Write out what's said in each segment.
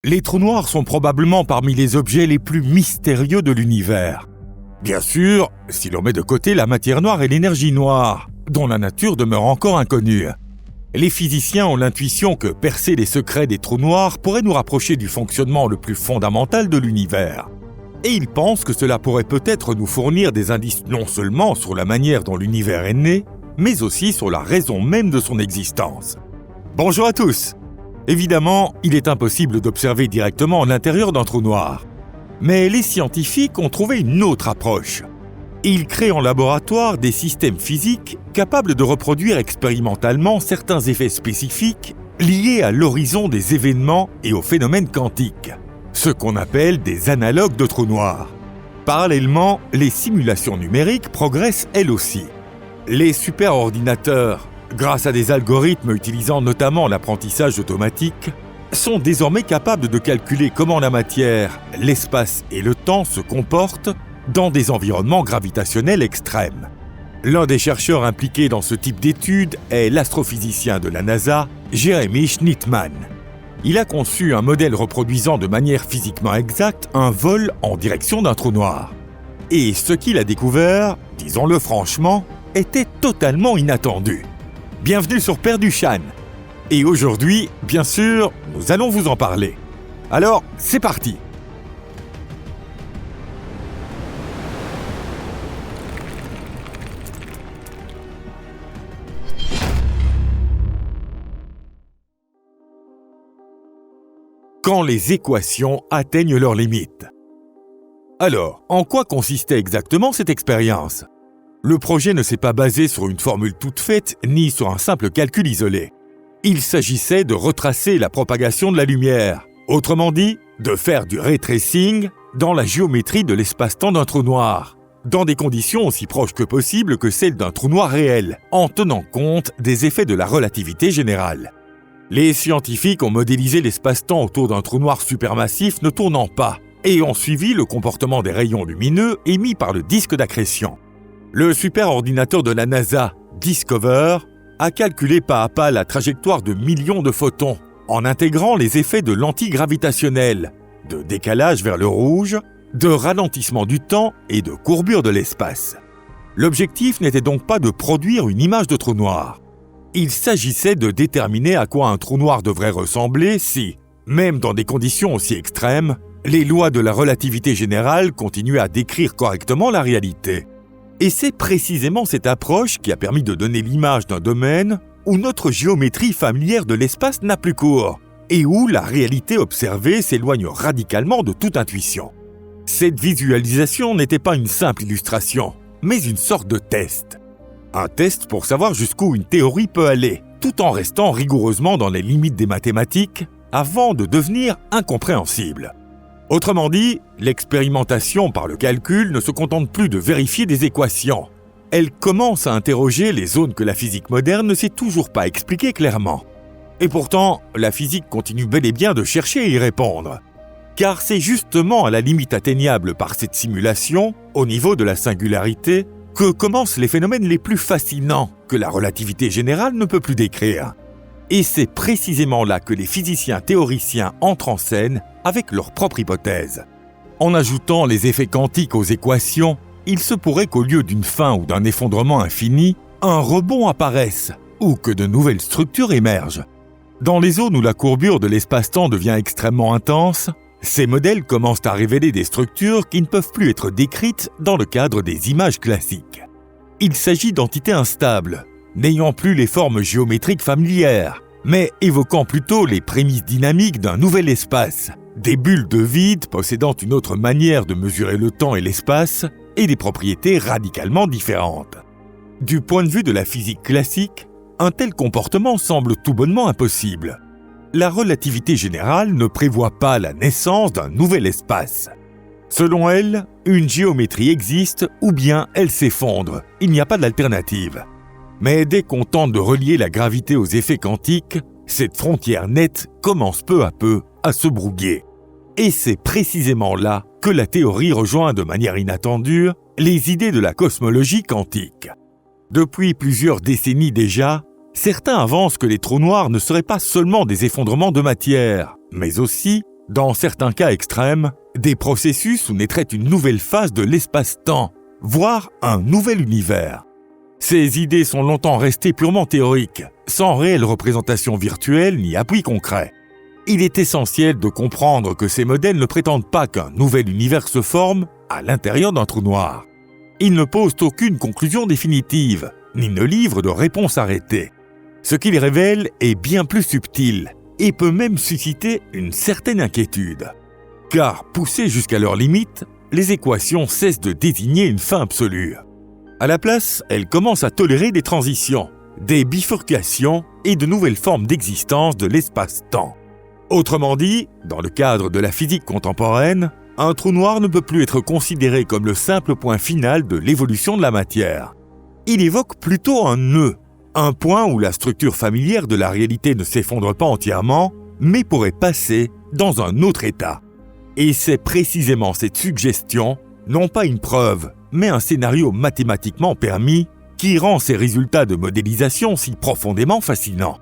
Les trous noirs sont probablement parmi les objets les plus mystérieux de l'univers. Bien sûr, si l'on met de côté la matière noire et l'énergie noire, dont la nature demeure encore inconnue. Les physiciens ont l'intuition que percer les secrets des trous noirs pourrait nous rapprocher du fonctionnement le plus fondamental de l'univers. Et ils pensent que cela pourrait peut-être nous fournir des indices non seulement sur la manière dont l'univers est né, mais aussi sur la raison même de son existence. Bonjour à tous! Évidemment, il est impossible d'observer directement l'intérieur d'un trou noir. Mais les scientifiques ont trouvé une autre approche. Ils créent en laboratoire des systèmes physiques capables de reproduire expérimentalement certains effets spécifiques liés à l'horizon des événements et aux phénomènes quantiques, ce qu'on appelle des analogues de trous noirs. Parallèlement, les simulations numériques progressent elles aussi. Les superordinateurs, grâce à des algorithmes utilisant notamment l'apprentissage automatique, sont désormais capables de calculer comment la matière, l'espace et le temps se comportent dans des environnements gravitationnels extrêmes. L'un des chercheurs impliqués dans ce type d'études est l'astrophysicien de la NASA, Jeremy Schnittmann. Il a conçu un modèle reproduisant de manière physiquement exacte un vol en direction d'un trou noir. Et ce qu'il a découvert, disons-le franchement, était totalement inattendu. Bienvenue sur Perduchan. Et aujourd'hui, bien sûr, nous allons vous en parler. Alors, c'est parti! Quand les équations atteignent leurs limites. Alors, en quoi consistait exactement cette expérience ? Le projet ne s'est pas basé sur une formule toute faite ni sur un simple calcul isolé. Il s'agissait de retracer la propagation de la lumière, autrement dit, de faire du ray tracing dans la géométrie de l'espace-temps d'un trou noir, dans des conditions aussi proches que possible que celles d'un trou noir réel, en tenant compte des effets de la relativité générale. Les scientifiques ont modélisé l'espace-temps autour d'un trou noir supermassif ne tournant pas et ont suivi le comportement des rayons lumineux émis par le disque d'accrétion. Le superordinateur de la NASA, Discover, a calculé pas à pas la trajectoire de millions de photons en intégrant les effets de lentilles gravitationnelles, de décalage vers le rouge, de ralentissement du temps et de courbure de l'espace. L'objectif n'était donc pas de produire une image de trou noir. Il s'agissait de déterminer à quoi un trou noir devrait ressembler si, même dans des conditions aussi extrêmes, les lois de la relativité générale continuaient à décrire correctement la réalité. Et c'est précisément cette approche qui a permis de donner l'image d'un domaine où notre géométrie familière de l'espace n'a plus cours et où la réalité observée s'éloigne radicalement de toute intuition. Cette visualisation n'était pas une simple illustration, mais une sorte de test. Un test pour savoir jusqu'où une théorie peut aller, tout en restant rigoureusement dans les limites des mathématiques, avant de devenir incompréhensible. Autrement dit, l'expérimentation par le calcul ne se contente plus de vérifier des équations. Elle commence à interroger les zones que la physique moderne ne sait toujours pas expliquer clairement. Et pourtant, la physique continue bel et bien de chercher à y répondre. Car c'est justement à la limite atteignable par cette simulation, au niveau de la singularité, que commencent les phénomènes les plus fascinants que la relativité générale ne peut plus décrire. Et c'est précisément là que les physiciens théoriciens entrent en scène avec leur propre hypothèse. En ajoutant les effets quantiques aux équations, il se pourrait qu'au lieu d'une fin ou d'un effondrement infini, un rebond apparaisse ou que de nouvelles structures émergent. Dans les zones où la courbure de l'espace-temps devient extrêmement intense, ces modèles commencent à révéler des structures qui ne peuvent plus être décrites dans le cadre des images classiques. Il s'agit d'entités instables, n'ayant plus les formes géométriques familières, mais évoquant plutôt les prémices dynamiques d'un nouvel espace, des bulles de vide possédant une autre manière de mesurer le temps et l'espace et des propriétés radicalement différentes. Du point de vue de la physique classique, un tel comportement semble tout bonnement impossible. La relativité générale ne prévoit pas la naissance d'un nouvel espace. Selon elle, une géométrie existe ou bien elle s'effondre, il n'y a pas d'alternative. Mais dès qu'on tente de relier la gravité aux effets quantiques, cette frontière nette commence peu à peu à se brouiller. Et c'est précisément là que la théorie rejoint de manière inattendue les idées de la cosmologie quantique. Depuis plusieurs décennies déjà, certains avancent que les trous noirs ne seraient pas seulement des effondrements de matière, mais aussi Dans certains cas extrêmes, des processus où naîtrait une nouvelle phase de l'espace-temps, voire un nouvel univers. Ces idées sont longtemps restées purement théoriques, sans réelle représentation virtuelle ni appui concret. Il est essentiel de comprendre que ces modèles ne prétendent pas qu'un nouvel univers se forme à l'intérieur d'un trou noir. Ils ne posent aucune conclusion définitive, ni ne livrent de réponse arrêtée. Ce qu'ils révèlent est bien plus subtil et peut même susciter une certaine inquiétude. Car, poussées jusqu'à leurs limites, les équations cessent de désigner une fin absolue. À la place, elles commencent à tolérer des transitions, des bifurcations et de nouvelles formes d'existence de l'espace-temps. Autrement dit, dans le cadre de la physique contemporaine, un trou noir ne peut plus être considéré comme le simple point final de l'évolution de la matière. Il évoque plutôt un nœud, un point où la structure familière de la réalité ne s'effondre pas entièrement, mais pourrait passer dans un autre état. Et c'est précisément cette suggestion, non pas une preuve, mais un scénario mathématiquement permis, qui rend ces résultats de modélisation si profondément fascinants.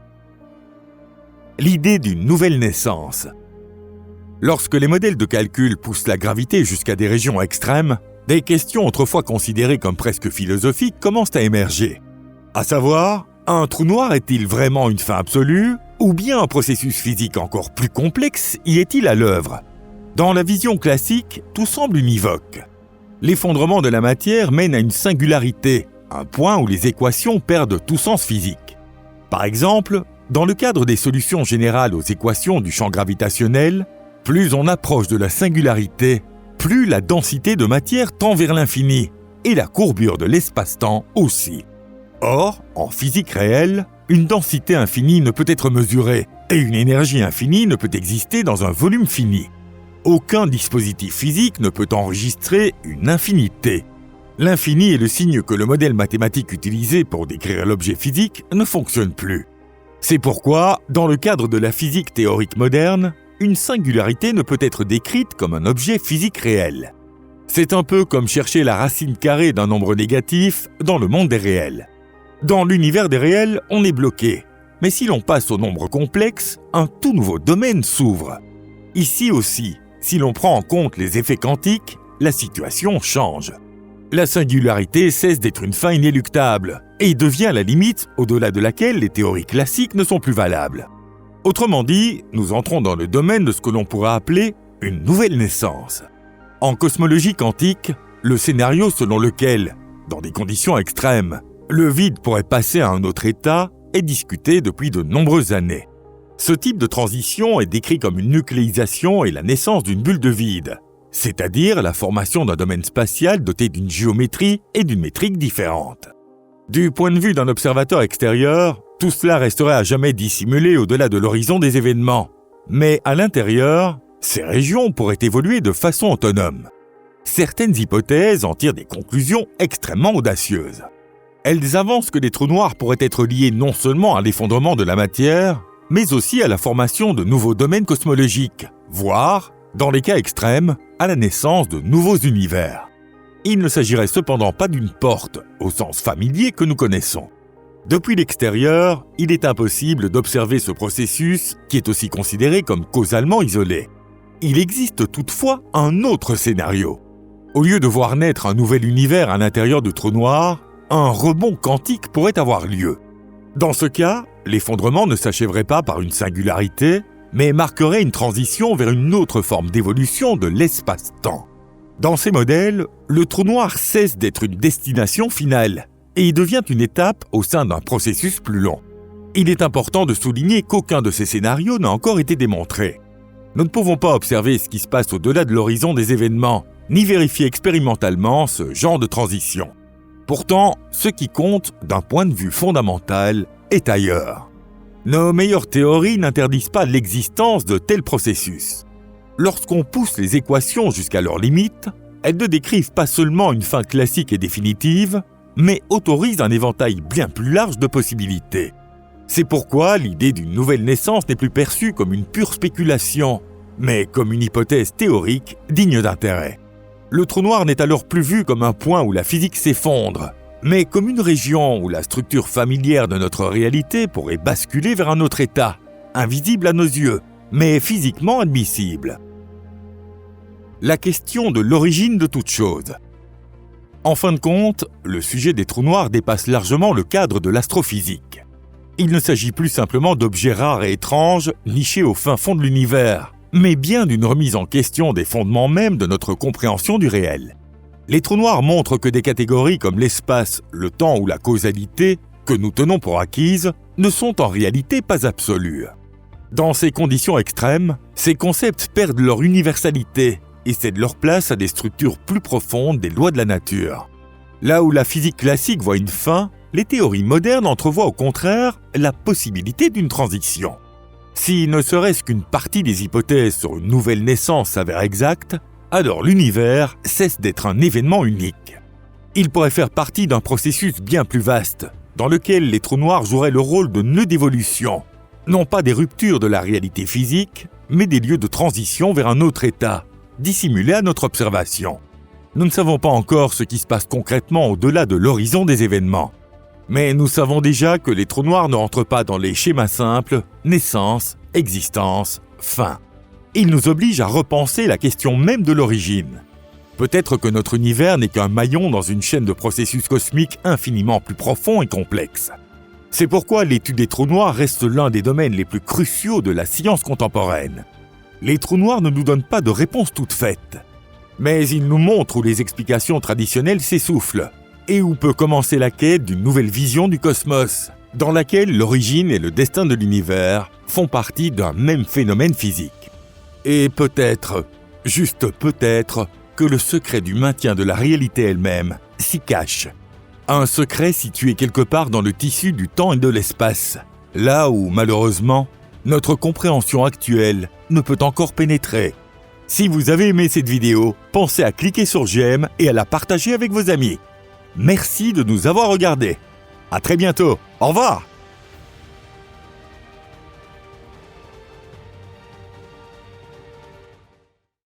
L'idée d'une nouvelle naissance. Lorsque les modèles de calcul poussent la gravité jusqu'à des régions extrêmes, des questions autrefois considérées comme presque philosophiques commencent à émerger. À savoir, un trou noir est-il vraiment une fin absolue, ou bien un processus physique encore plus complexe y est-il à l'œuvre? Dans la vision classique, tout semble univoque. L'effondrement de la matière mène à une singularité, un point où les équations perdent tout sens physique. Par exemple, dans le cadre des solutions générales aux équations du champ gravitationnel, plus on approche de la singularité, plus la densité de matière tend vers l'infini, et la courbure de l'espace-temps aussi. Or, en physique réelle, une densité infinie ne peut être mesurée, et une énergie infinie ne peut exister dans un volume fini. Aucun dispositif physique ne peut enregistrer une infinité. L'infini est le signe que le modèle mathématique utilisé pour décrire l'objet physique ne fonctionne plus. C'est pourquoi, dans le cadre de la physique théorique moderne, une singularité ne peut être décrite comme un objet physique réel. C'est un peu comme chercher la racine carrée d'un nombre négatif dans le monde des réels. Dans l'univers des réels, on est bloqué. Mais si l'on passe au nombre complexe, un tout nouveau domaine s'ouvre. Ici aussi, si l'on prend en compte les effets quantiques, la situation change. La singularité cesse d'être une fin inéluctable et devient la limite au-delà de laquelle les théories classiques ne sont plus valables. Autrement dit, nous entrons dans le domaine de ce que l'on pourrait appeler une nouvelle naissance. En cosmologie quantique, le scénario selon lequel, dans des conditions extrêmes, le vide pourrait passer à un autre état est discuté depuis de nombreuses années. Ce type de transition est décrit comme une nucléisation et la naissance d'une bulle de vide, c'est-à-dire la formation d'un domaine spatial doté d'une géométrie et d'une métrique différentes. Du point de vue d'un observateur extérieur, tout cela resterait à jamais dissimulé au-delà de l'horizon des événements. Mais à l'intérieur, ces régions pourraient évoluer de façon autonome. Certaines hypothèses en tirent des conclusions extrêmement audacieuses. Elles avancent que les trous noirs pourraient être liés non seulement à l'effondrement de la matière, mais aussi à la formation de nouveaux domaines cosmologiques, voire, dans les cas extrêmes, à la naissance de nouveaux univers. Il ne s'agirait cependant pas d'une porte, au sens familier que nous connaissons. Depuis l'extérieur, il est impossible d'observer ce processus qui est aussi considéré comme causalement isolé. Il existe toutefois un autre scénario. Au lieu de voir naître un nouvel univers à l'intérieur du trou noir, un rebond quantique pourrait avoir lieu. Dans ce cas, l'effondrement ne s'achèverait pas par une singularité, mais marquerait une transition vers une autre forme d'évolution de l'espace-temps. Dans ces modèles, le trou noir cesse d'être une destination finale et devient une étape au sein d'un processus plus long. Il est important de souligner qu'aucun de ces scénarios n'a encore été démontré. Nous ne pouvons pas observer ce qui se passe au-delà de l'horizon des événements, ni vérifier expérimentalement ce genre de transition. Pourtant, ce qui compte, d'un point de vue fondamental, est ailleurs. Nos meilleures théories n'interdisent pas l'existence de tels processus. Lorsqu'on pousse les équations jusqu'à leurs limites, elles ne décrivent pas seulement une fin classique et définitive, mais autorisent un éventail bien plus large de possibilités. C'est pourquoi l'idée d'une nouvelle naissance n'est plus perçue comme une pure spéculation, mais comme une hypothèse théorique digne d'intérêt. Le trou noir n'est alors plus vu comme un point où la physique s'effondre, mais comme une région où la structure familière de notre réalité pourrait basculer vers un autre état, invisible à nos yeux, mais physiquement admissible. La question de l'origine de toute chose. En fin de compte, le sujet des trous noirs dépasse largement le cadre de l'astrophysique. Il ne s'agit plus simplement d'objets rares et étranges nichés au fin fond de l'univers, mais bien d'une remise en question des fondements mêmes de notre compréhension du réel. Les trous noirs montrent que des catégories comme l'espace, le temps ou la causalité, que nous tenons pour acquises, ne sont en réalité pas absolues. Dans ces conditions extrêmes, ces concepts perdent leur universalité et cèdent leur place à des structures plus profondes des lois de la nature. Là où la physique classique voit une fin, les théories modernes entrevoient au contraire la possibilité d'une transition. Si ne serait-ce qu'une partie des hypothèses sur une nouvelle naissance s'avère exacte, alors l'univers cesse d'être un événement unique. Il pourrait faire partie d'un processus bien plus vaste, dans lequel les trous noirs joueraient le rôle de nœuds d'évolution, non pas des ruptures de la réalité physique, mais des lieux de transition vers un autre état, dissimulé à notre observation. Nous ne savons pas encore ce qui se passe concrètement au-delà de l'horizon des événements. Mais nous savons déjà que les trous noirs ne rentrent pas dans les schémas simples naissance, existence, fin. Ils nous obligent à repenser la question même de l'origine. Peut-être que notre univers n'est qu'un maillon dans une chaîne de processus cosmiques infiniment plus profonds et complexes. C'est pourquoi l'étude des trous noirs reste l'un des domaines les plus cruciaux de la science contemporaine. Les trous noirs ne nous donnent pas de réponse toute faite, mais ils nous montrent où les explications traditionnelles s'essoufflent et où peut commencer la quête d'une nouvelle vision du cosmos, dans laquelle l'origine et le destin de l'univers font partie d'un même phénomène physique. Et peut-être, juste peut-être, que le secret du maintien de la réalité elle-même s'y cache. Un secret situé quelque part dans le tissu du temps et de l'espace, là où, malheureusement, notre compréhension actuelle ne peut encore pénétrer. Si vous avez aimé cette vidéo, pensez à cliquer sur j'aime et à la partager avec vos amis. Merci de nous avoir regardés. À très bientôt. Au revoir.